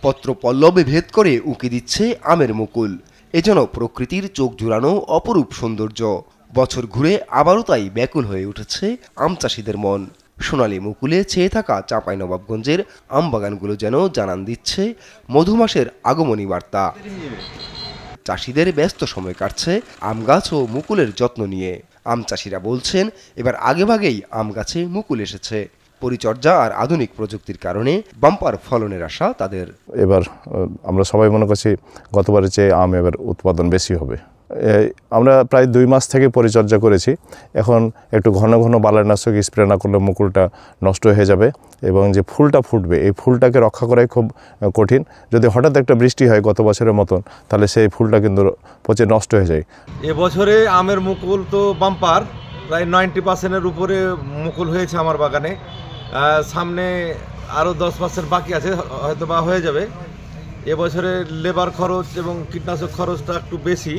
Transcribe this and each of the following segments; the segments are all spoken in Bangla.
পত্র পল্লবে ভেদ করে উঁকি দিচ্ছে আমের মুকুল। এজন্য প্রকৃতির চোখ জুড়ানো অপরূপ সৌন্দর্য। বছর ঘুরে আবারও তাই ব্যাকুল হয়ে উঠেছে আম চাষিদের মন। সোনালী মুকুলে ছেয়ে থাকা চাঁপাইনবাবগঞ্জের আম বাগানগুলো যেন জানান দিচ্ছে মধুমাসের আগমনী বার্তা। চাষিদের ব্যস্ত সময় কাটছে আম গাছ ও মুকুলের যত্ন নিয়ে। আম চাষিরা বলছেন, এবার আগেভাগেই আম গাছে মুকুল এসেছে। পরিচর্যা আর আধুনিক প্রযুক্তির কারণে বাম্পার ফলনের আশা তাদের। এবার আমরা সবাই মনে করছি গতবারের চেয়ে আম এবার উৎপাদন বেশি হবে। আমরা প্রায় 2 মাস থেকে পরিচর্যা করেছি। এখন একটু ঘন ঘন বালাইনাশক স্প্রে না করলে মুকুলটা নষ্ট হয়ে যাবে এবং যে ফুলটা ফুটবে এই ফুলটাকে রক্ষা করাই খুব কঠিন। যদি হঠাৎ একটা বৃষ্টি হয় গত বছরের মতন, তাহলে সেই ফুলটা কিন্তু পচে নষ্ট হয়ে যায়। এবছরে আমের মুকুল তো বাম্পার, প্রায় 90%-এর উপরে মুকুল হয়েছে আমার বাগানে। সামনে আরও 10% বাকি আছে, হয়তো বা হয়ে যাবে। এবছরে লেবার খরচ এবং কীটনাশক খরচটা একটু বেশি,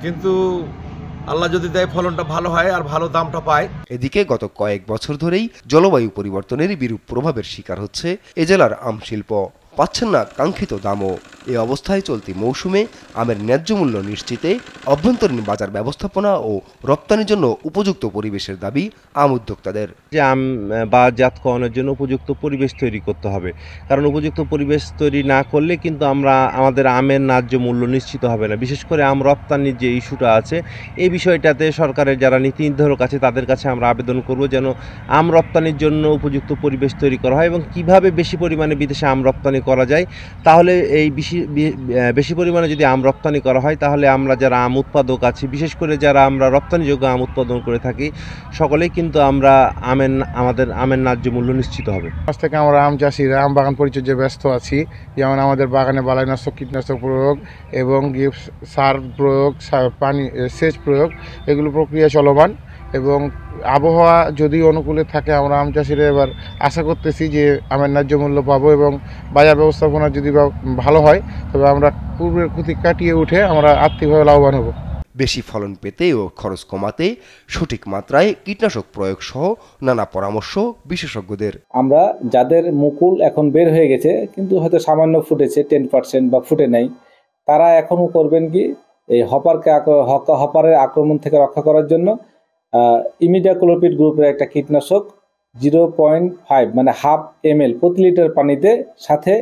কিন্তু আল্লাহ যদি দেয় ফলনটা ভালো হয় আর ভালো দামটা পায়। এদিকে গত কয়েক বছর ধরেই জলবায়ু পরিবর্তনের বিরূপ প্রভাবের শিকার হচ্ছে এ জেলার আম শিল্প। পাচ্ছেন না কাঙ্ক্ষিত দামও। এই অবস্থায় চলতি মৌসুমে আমের ন্যায্য মূল্য নিশ্চিতে অভ্যন্তরীণ বাজার ব্যবস্থাপনা ও রপ্তানির জন্য উপযুক্ত পরিবেশের দাবি আম উদ্যোক্তাদের। যে আম বাজারজাতকরণের জন্য উপযুক্ত পরিবেশ তৈরি করতে হবে, কারণ উপযুক্ত পরিবেশ তৈরি না করলে কিন্তু আমাদের আমের ন্যায্য মূল্য নিশ্চিত হবে না। বিশেষ করে আম রপ্তানির যে ইস্যুটা আছে, এই বিষয়টাতে সরকারের যারা নীতি নির্ধারক আছে তাদের কাছে আমরা আবেদন করব যেন আম রপ্তানির জন্য উপযুক্ত পরিবেশ তৈরি করা হয় এবং কিভাবে বেশি পরিমাণে বিদেশে আম রপ্তানি করা যায়। তাহলে এই বেশি পরিমাণে যদি আম রপ্তানি করা হয়, তাহলে আমরা যারা আম উৎপাদক আছি, বিশেষ করে যারা আমরা রপ্তানিযোগ্য আম উৎপাদন করে থাকি, সকলেই কিন্তু আমরা আমাদের আমের ন্যায্য মূল্য নিশ্চিত হবে। আজ থেকে আমরা আম চাষিরা আম বাগান পরিচর্যায় ব্যস্ত আছি। যেমন আমাদের বাগানে বালাইনাশক, কীটনাশক প্রয়োগ এবং সার প্রয়োগ, পানি সেচ প্রয়োগ, এগুলো প্রক্রিয়া চলমান এবং আবহাওয়া যদি অনুকূলে থাকে আমরা আম চাষিরা এবার আশা করতেছি যে আমের ন্যায্য মূল্য পাবো এবং বাজার ব্যবস্থাপনা যদি ভালো হয় তবে আমরা পূর্বের ক্ষতি কাটিয়ে উঠে আমরা আর্থিকভাবে লাভবান হব। বেশি ফলন পেতে ও খরচ কমাতে সঠিক মাত্রায় কীটনাশক প্রয়োগ সহ নানা পরামর্শ বিশেষজ্ঞদের। আমরা যাদের মুকুল এখন বের হয়ে গেছে কিন্তু হয়তো সামান্য ফুটেছে 10% বা ফুটে নাই, তারা এখনও করবেন কি, এই হপারের আক্রমণ থেকে রক্ষা করার জন্য ইমিডাক্লোপিড গ্রুপের একটা কীটনাশক 0.5 মানে ½ ml প্রতি লিটার পানিতে, সাথে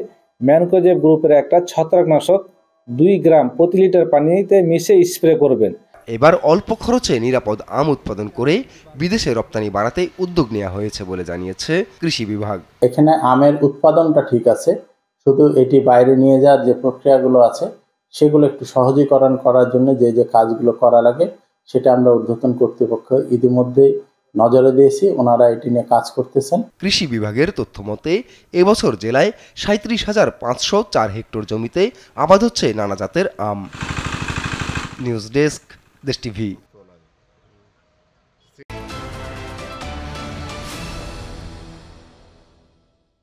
ম্যানকোজেব গ্রুপের একটা ছত্রাকনাশক 2 গ্রাম প্রতি লিটার পানিতে মিশে স্প্রে করবেন। এবার অল্প খরচে নিরাপদ আম উৎপাদন করে বিদেশে রপ্তানি বাড়াতে উদ্যোগ নেওয়া হয়েছে বলে জানিয়েছে কৃষি বিভাগ। এখানে আমের উৎপাদনটা ঠিক আছে, শুধু এটি বাইরে নিয়ে যাওয়ার যে প্রক্রিয়াগুলো আছে সেগুলো একটু সহজীকরণ করার জন্য যে কাজগুলো করা লাগে সেটা আমরা ঊর্ধ্বতন কর্তৃপক্ষ ইতিমধ্যেই নজরে দিয়েছি, ওনারা এটি নিয়ে কাজ করতেছেন। কৃষি বিভাগের তথ্য মতে এবছর জেলায় 37,504 হেক্টর জমিতে আবাদ হচ্ছে নানা জাতের আম। নিউজ ডেস্ক, দেশ টিভি।